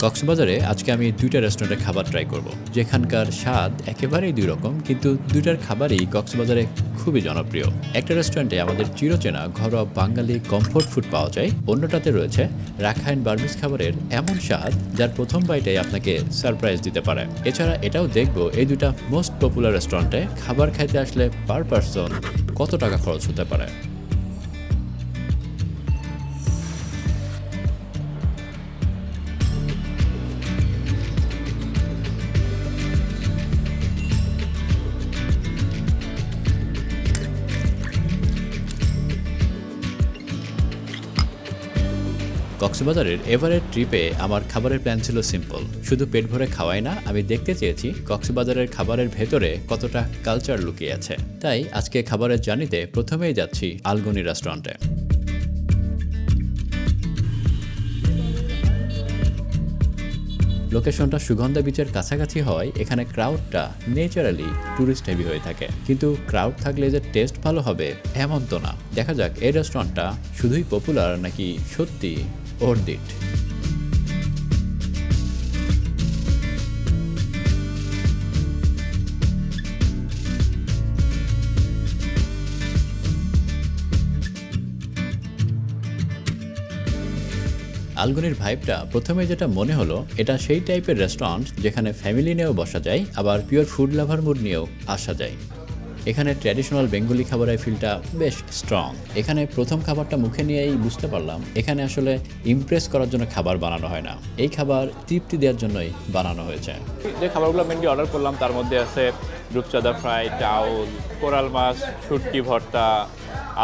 কক্সবাজারে আজকে আমি দুইটা রেস্টুরেন্টে খাবার ট্রাই করব, যেখানকার স্বাদ একেবারেই দুই রকম, কিন্তু দুইটার খাবারই কক্সবাজারে খুবই জনপ্রিয়। একটা রেস্টুরেন্টে আমাদের চিরচেনা ঘরোয়া বাঙালি কমফোর্ট ফুড পাওয়া যায়, অন্যটাতে রয়েছে রাখাইন বার্মিজ খাবারের এমন স্বাদ যার প্রথম বাইটাই আপনাকে সারপ্রাইজ দিতে পারে। এছাড়া এটাও দেখব এই দুইটা মোস্ট পপুলার রেস্টুরেন্টে খাবার খাইতে আসলে পার পারসন কত টাকা খরচ হতে পারে। কক্সবাজারের এভারেস্ট ট্রিপে আমার খাবারের প্ল্যান ছিল সিম্পল, শুধু পেট ভরে খাওয়াই না, আমি দেখতে চেয়েছি কক্সবাজারের খাবারের ভেতরে কতটা কালচার লুকিয়ে আছে। তাই আজকে খাবারের জার্নিতে প্রথমেই যাচ্ছি আলগনি রেস্টুরেন্টে। লোকেশনটা সুগন্ধা বিচের কাছাকাছি হওয়ায় এখানে ক্রাউডটা নেচারালি ট্যুরিস্ট হেভি হয়ে থাকে, কিন্তু ক্রাউড থাকলে যে টেস্ট ভালো হবে এমন তো না। দেখা যাক এই রেস্টুরেন্টটা শুধুই পপুলার নাকি সত্যি অর্থ। আলগনির ভাইবটা প্রথমে যেটা মনে হলো, এটা সেই টাইপের রেস্টুরেন্ট যেখানে ফ্যামিলি নিয়েও বসা যায়, আবার পিওর ফুড লাভার মুড নিয়েও আসা যায়। এখানে ট্র্যাডিশনাল বেঙ্গলি খাবারের ফিলটা বেশ স্ট্রং। এখানে প্রথম খাবারটা মুখে নিয়েই বুঝতে পারলাম এখানে আসলে ইমপ্রেস করার জন্য খাবার বানানো হয় না, এই খাবার তৃপ্তি দেওয়ার জন্যই বানানো হয়েছে। যে খাবারগুলো মেনলি অর্ডার করলাম তার মধ্যে আছে রূপচাঁদা ফ্রাই, ডাউল, কোরাল মাছ, শুটকি ভর্তা,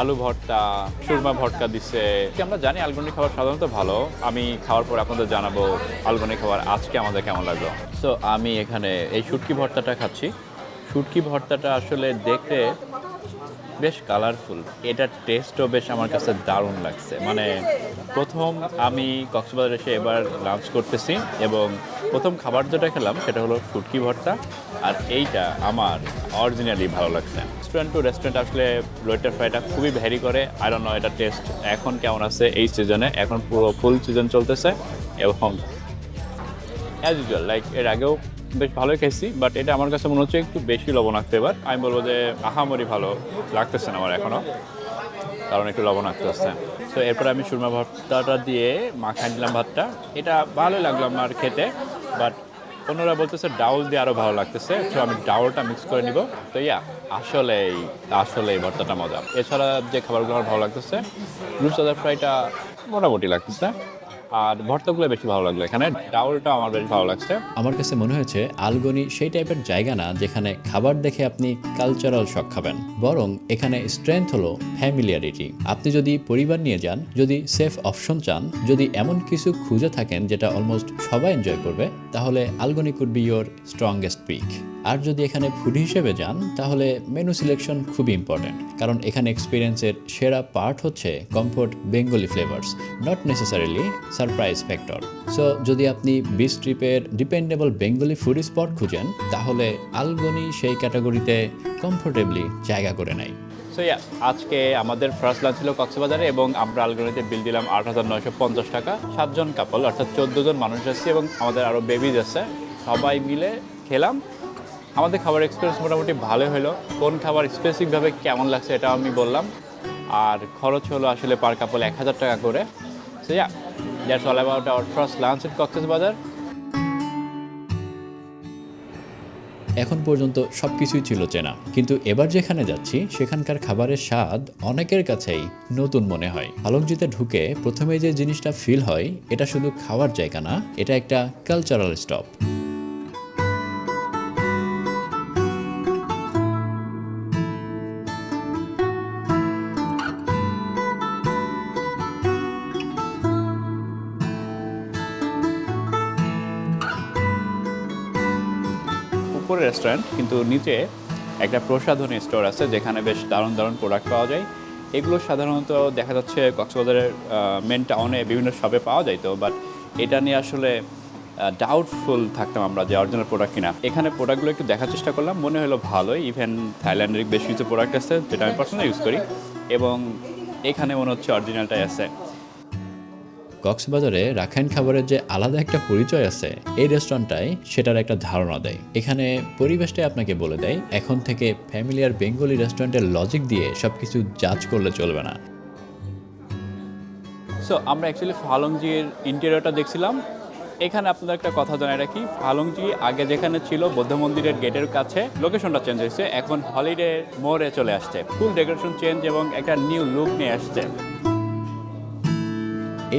আলু ভর্তা, সুরমা ভর্তা দিচ্ছে। আমরা জানি আলগনি খাবার সাধারণত ভালো। আমি খাওয়ার পর আপনাদের জানাবো আলগনি খাবার আজকে আমাদের কেমন লাগলো। তো আমি এখানে এই শুটকি ভর্তাটা খাচ্ছি। শুটকি ভর্তাটা আসলে দেখতে বেশ কালারফুল, এটার টেস্টও বেশ আমার কাছে দারুণ লাগছে। মানে প্রথম আমি কক্সবাজার এসে এবার লাঞ্চ করতেছি এবং প্রথম খাবার যেটা খেলাম সেটা হলো শুটকি ভর্তা, আর এইটা আমার অরিজিনালি ভালো লাগছে। রেস্টুরেন্ট টু রেস্টুরেন্ট আসলে ওয়েটার ফ্রাইটা খুবই ভ্যারি করে। আই ডোন্ট নো এটা টেস্ট এখন কেমন আছে এই সিজনে, এখন পুরো ফুল সিজন চলতেছে এবং অ্যাজ ইউজুয়াল লাইক এর আগেও বেশ ভালোই খাইছি, বাট এটা আমার কাছে মনে হচ্ছে একটু বেশি লবণাক্ত। এবার আমি বলবো যে আহামরি ভালো লাগতেছে না আমার এখনও, কারণ একটু লবণাক্ত আছে। তো এরপরে আমি সুরমা ভর্তাটা দিয়ে মাখাই নিলাম ভাতটা, এটা ভালোই লাগলো আমার খেতে। বাট অন্যরা বলতেছে ডাউল দিয়ে আরও ভালো লাগতেছে, তো আমি ডাউলটা মিক্স করে নিব। তো আসলে এই ভর্তাটা মজা। এছাড়া যে খাবারগুলো আমার ভালো লাগতেছে, রূপচাঁদা ফ্রাইটা মোটামুটি লাগতেছে, আর ভর্তাগুলো বেশি ভালো লাগলো। এখানে ডাউলটা আমার বেশ ভালো লাগছে। আমার কাছে মনে হয়েছে আলগনি সেই টাইপের জায়গা না যেখানে খাবার দেখে আপনি কালচারাল শক খাবেন, বরং এখানে স্ট্রেংথ হলো ফ্যামিলিয়ারিটি। আপনি যদি পরিবার নিয়ে যান, যদি সেফ অপশন চান, যদি এমন কিছু খুঁজে থাকেন যেটা অলমোস্ট সবাই এনজয় করবে, তাহলে আলগনি could be your strongest pick. আর যদি এখানে ফুড হিসেবে যান, তাহলে মেনু সিলেকশন খুবই ইম্পর্টেন্ট, কারণ এখানে এক্সপিরিয়েন্সের সেরা পার্ট হচ্ছে comfort Bengali flavours, not necessarily surprise factor. So যদি আপনি বিচ ট্রিপের ডিপেন্ডেবল বেঙ্গলি ফুড স্পট খুঁজেন, তাহলে আলগনি সেই ক্যাটাগরিতে কমফোর্টেবলি জায়গা করে নেয়। সো আজকে আমাদের ফার্স্ট লাঞ্চ ছিল কক্সবাজারে এবং আমরা আলগনিতে বিল দিলাম 8,950 টাকা। 7জন কাপল, অর্থাৎ 14 জন মানুষ আছে এবং আমাদের আরও বেবিজ আছে, সবাই মিলে খেলাম। আমাদের খাবার এক্সপিরিয়েন্স মোটামুটি ভালো হলো। কোন খাবার স্পেসিফিকভাবে কেমন লাগছে এটা আমি বললাম। আর খরচ হলো আসলে পার কাপল 1,000 টাকা করে। So that's all about our first lunch in Cox's Bazar. এখন পর্যন্ত সব কিছুই ছিল চেনা, কিন্তু এবার যেখানে যাচ্ছি সেখানকার খাবারের স্বাদ অনেকের কাছেই নতুন মনে হয়। আলমজিতে ঢুকে প্রথমে যে জিনিসটা ফিল হয়, এটা শুধু খাওয়ার জায়গা না, এটা একটা কালচারাল স্টপ। উপরে রেস্টুরেন্ট, কিন্তু নিচে একটা প্রসাধনী স্টোর আছে যেখানে বেশ দারুণ দারুণ প্রোডাক্ট পাওয়া যায়। এগুলো সাধারণত দেখা যাচ্ছে কক্সবাজারের মেন টাউনে বিভিন্ন শপে পাওয়া যায়, তো বাট এটা নিয়ে আসলে ডাউটফুল থাকতাম আমরা যে অরিজিনাল প্রোডাক্ট কিনা। এখানে প্রোডাক্টগুলো একটু দেখার চেষ্টা করলাম, মনে হলো ভালোই। ইভেন থাইল্যান্ডের বেশ কিছু প্রোডাক্ট আছে যেটা আমি পার্সোনালি ইউজ করি এবং এখানে মনে হচ্ছে অরিজিনালটাই আছে। কক্সবাজারে রাখাইন খাবারের যে আলাদা একটা পরিচয় আছে, এই রেস্টুরেন্টটাই সেটার একটা ধারণা দেয়। এখানে পরিবেশটাই আপনাকে বলে দেয় এখন থেকে ফ্যামিলিয়ার বেঙ্গলি রেস্টুরেন্টের লজিক দিয়ে সবকিছু জাজ করলে চলবে না। সো আমরা অ্যাকচুয়ালি ফালংজির ইন্টেরিয়রটা দেখছিলাম। এখানে আপনাদের একটা কথা জানাই রাখি, ফালংজি আগে যেখানে ছিল বৌদ্ধ মন্দিরের গেটের কাছে, লোকেশনটা চেঞ্জ হয়েছে, এখন হলিডে মোড়ে চলে আসছে। ফুল ডেকোরেশন চেঞ্জ এবং একটা নিউ লুক নিয়ে আসছে।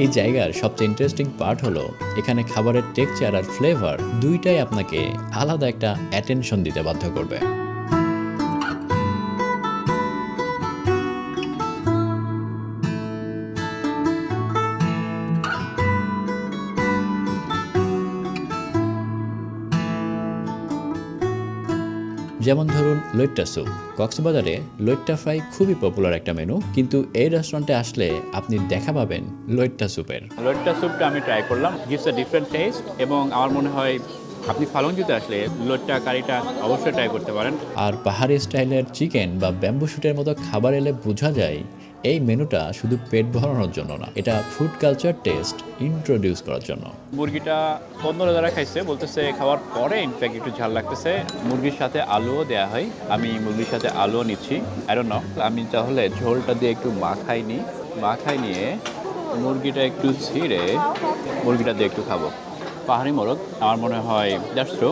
এই জায়গার সবচেয়ে ইন্টারেস্টিং পার্ট হলো এখানে খাবারের টেক্সচার আর ফ্লেভার দুইটাই আপনাকে আলাদা একটা অ্যাটেনশন দিতে বাধ্য করবে। যেমন ধরুন লইট্টা স্যুপ। কক্সবাজারে লইট্টা ফ্রাই খুবই পপুলার একটা মেনু, কিন্তু এই রেস্টুরেন্টে আসলে আপনি দেখা পাবেন লইট্টা স্যুপের। লইট্টা স্যুপটা আমি ট্রাই করলাম, গিভস আ ডিফারেন্ট টেস্ট, এবং আমার মনে হয় আপনি ফালংজিতে আসলে লইট্টা কারিটা অবশ্যই ট্রাই করতে পারেন। আর পাহাড়ি স্টাইলের চিকেন বা ব্যাম্বু শুটের মতো খাবার এলে বোঝা যায় এই মেনুটা শুধু পেট ভরানোর জন্য না, এটা ফুড কালচার টেস্ট ইন্ট্রোডিউস করার জন্য। মুরগিটা অন্যরা যারা খাইছে বলতেছে খাওয়ার পরে ইনফ্যাক্ট একটু ঝাল লাগতেছে। মুরগির সাথে আলুও দেওয়া হয়, আমি মুরগির সাথে আলুও নিচ্ছি। আই ডোন্ট নো, আমি তাহলে ঝোলটা দিয়ে একটু মাখাই নিয়ে মুরগিটা একটু ছিঁড়ে মুরগিটা দিয়ে একটু খাবো। পাহাড়ি মোরগ আমার মনে হয় দ্যাটস ট্রু।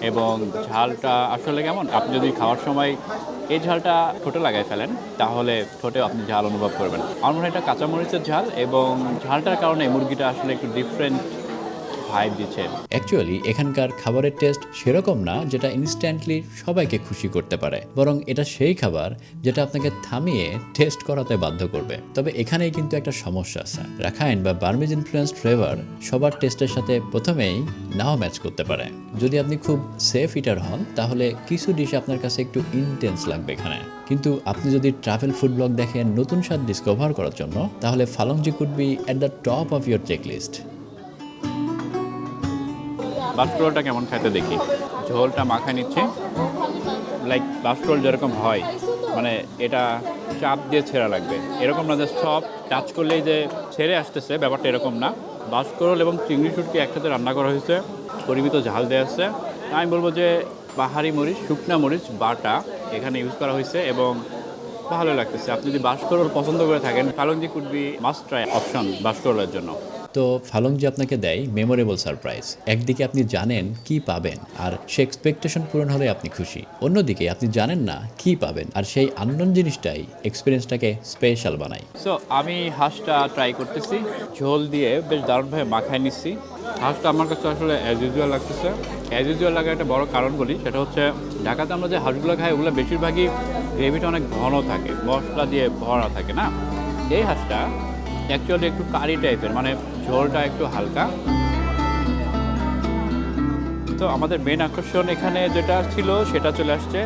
এবং ঝালটা আসলে কেমন, আপনি যদি খাওয়ার সময় এই ঝালটা ঠোঁটে লাগাই ফেলেন তাহলে ঠোঁটে আপনি ঝাল অনুভব করবেন। আমার মনে হয় এটা কাঁচামরিচের ঝাল, এবং ঝালটার কারণে মুরগিটা আসলে একটু ডিফারেন্ট ভাইব দিচ্ছে। অ্যাকচুয়ালি এখানকার খাবারের টেস্ট সেরকম না যেটা ইনস্ট্যান্টলি সবাইকে খুশি করতে পারে, বরং এটা সেই খাবার যেটা আপনাকে থামিয়ে টেস্ট করাতে বাধ্য করবে। তবে এখানেই কিন্তু একটা সমস্যা আছে, রাখাইন বা বার্মিজ ইনফ্লুয়েন্সড ফ্লেভার সবার টেস্টের সাথে প্রথমেই নাও ম্যাচ করতে পারে। যদি আপনি খুব সেফ ইটার হন তাহলে কিছু ডিশ আপনার কাছে একটু ইন্টেন্স লাগবে এখানে, কিন্তু আপনি যদি ট্রাভেল ফুড ব্লগ দেখেন নতুন স্বাদ ডিসকভার করার জন্য, তাহলে ফালংজি could be at the top of your checklist. বাস্করোলটা কেমন খাইতে দেখি। ঝোলটা মাখায় নিচ্ছে, লাইক বাস্করোল যেরকম হয়, মানে এটা চাপ দিয়ে ছেঁড়া লাগবে, এরকম না যে সব টাচ করলেই যে ছেড়ে আসতেছে, ব্যাপারটা এরকম না। বাস্করোল এবং চিংড়ি শুটকি একসাথে রান্না করা হয়েছে, পরিমিত ঝাল দেওয়া আছে। আমি বলবো যে পাহাড়ি মরিচ, শুকনা মরিচ বাটা এখানে ইউজ করা হয়েছে এবং ভালো লাগতেছে। আপনি যদি বাস্করোল পছন্দ করে থাকেন, ফালংজি could be must try option বাস্করোলের জন্য। তো ফালংজি আপনাকে দেয় মেমোরেবল সারপ্রাইজ। একদিকে আপনি জানেন কি পাবেন আর সে এক্সপেকটেশন পূরণ হলে আপনি খুশি, অন্যদিকে আপনি জানেন না কি পাবেন আর সেই আননোন জিনিসটাই এক্সপিরিয়েন্সটাকে স্পেশাল বানায়। সো আমি হাঁসটা ট্রাই করতেছি, ঝোল দিয়ে বেশ দারুণভাবে মাখায় নিচ্ছি। হাঁসটা আমার কাছে আসলে অ্যাজ ইউজুয়াল লাগতেছে। অ্যাজ ইউজুয়াল লাগার একটা বড় কারণ বলি, সেটা হচ্ছে ঢাকাতে আমরা যে হাঁসগুলো খাই ওগুলো বেশিরভাগই গ্রেভিটা অনেক ঘন থাকে, মশলা দিয়ে ভরা থাকে না। এই হাঁসটা অ্যাকচুয়ালি একটু কারি টাইপের, মানে ঝোলটা একটু হালকা। তো আমাদের মেন আকর্ষণ এখানে যেটা ছিল সেটা চলে আসছে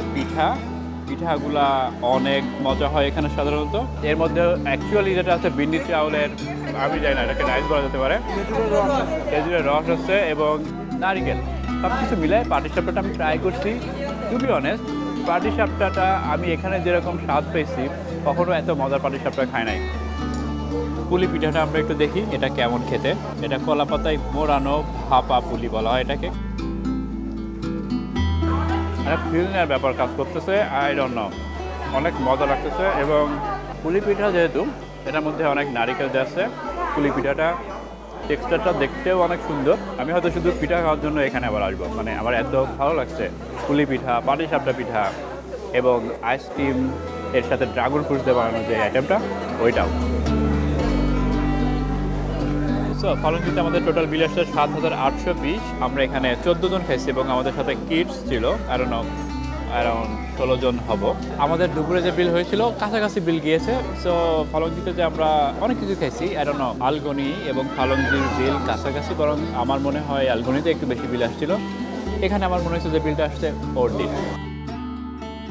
পিঠাগুলা অনেক মজা হয় এখানে সাধারণত। এর মধ্যে অ্যাকচুয়ালি যেটা আছে বিন্নি চাউলের, আমি জানি না এটাকে রাইস বলা যেতে পারে, খেজুরের রস আছে এবং নারিকেল, সব কিছু মিলে পাটিসাপটাটা আমি ট্রাই করছি। টু বি অনেস্ট, পাটিসাপটাটা আমি এখানে যেরকম স্বাদ পেয়েছি কখনো এত মজার পাটিসাপটা খাই নাই। পুলি পিঠাটা আমরা একটু দেখি এটা কেমন খেতে। এটা কলা পাতায় মোড়ানো ভাপা পুলি বলা হয় এটাকে। একটা ফিলিংয়ের ব্যাপার কাজ করতেছে, আই ডোন্ট নো, অনেক মজা লাগতেছে। এবং পুলি পিঠা যেহেতু এটার মধ্যে অনেক নারিকেল যাচ্ছে, পুলি পিঠাটা টেক্সচারটা দেখতেও অনেক সুন্দর। আমি হয়তো শুধু পিঠা খাওয়ার জন্য এখানে আবার আসবো, মানে আমার এত ভালো লাগছে পুলি পিঠা, পাটিসাপটা পিঠা এবং আইসক্রিম এর সাথে ড্রাগন ফ্রুটস দিয়ে বানানো যে আইটেমটা ওইটাও। সো ফালংজিতে আমাদের টোটাল বিল আসছে 7,820। আমরা এখানে 14 জন খাইছি এবং আমাদের সাথে কিডস ছিল অ্যারাউন্ড 16 জন হব। আমাদের দুপুরে যে বিল হয়েছিল কাছাকাছি বিল গিয়েছে। সো ফালংজিতে যে আমরা অনেক কিছু খাইছি, আলগনি এবং ফালংজির বিল কাছাকাছি, বরং আমার মনে হয় আলগনিতে একটু বেশি বিল আসছিল। এখানে আমার মনে হচ্ছে যে বিলটা আসছে ওর দিন।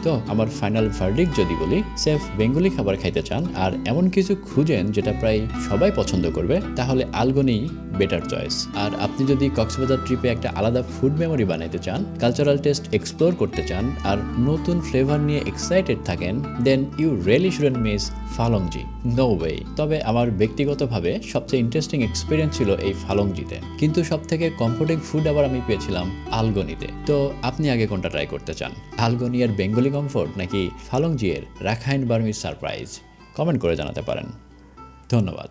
তো আমার ফাইনাল ভার্ডিক্ট যদি বলি, সেফ বেঙ্গলি খাবার খাইতে চান আর এমন কিছু খুঁজেন যেটা প্রায় সবাই পছন্দ করবে, তাহলে আলগনি বেটার চয়েস। আর আপনি যদি কক্সবাজার ট্রিপে একটা আলাদা ফুড মেমোরি বানাইতে চান, কালচারাল টেস্ট এক্সপ্লোর করতে চান আর নতুন ফ্লেভার নিয়ে এক্সাইটেড থাকেন, then you really shouldn't miss ফালংজি। No way. তবে আমার ব্যক্তিগতভাবে সবচেয়ে ইন্টারেস্টিং এক্সপিরিয়েন্স ছিল এই ফালংজিতে, কিন্তু সবথেকে কমফোর্টিং ফুড আবার আমি পেয়েছিলাম আলগনিতে। তো আপনি আগে কোনটা ট্রাই করতে চান, আলগনি এর বেঙ্গলি কমফোর্ট নাকি ফালংজি এর রাখাইন বার্মিজ সারপ্রাইজ? কমেন্ট করে জানাতে পারেন। ধন্যবাদ।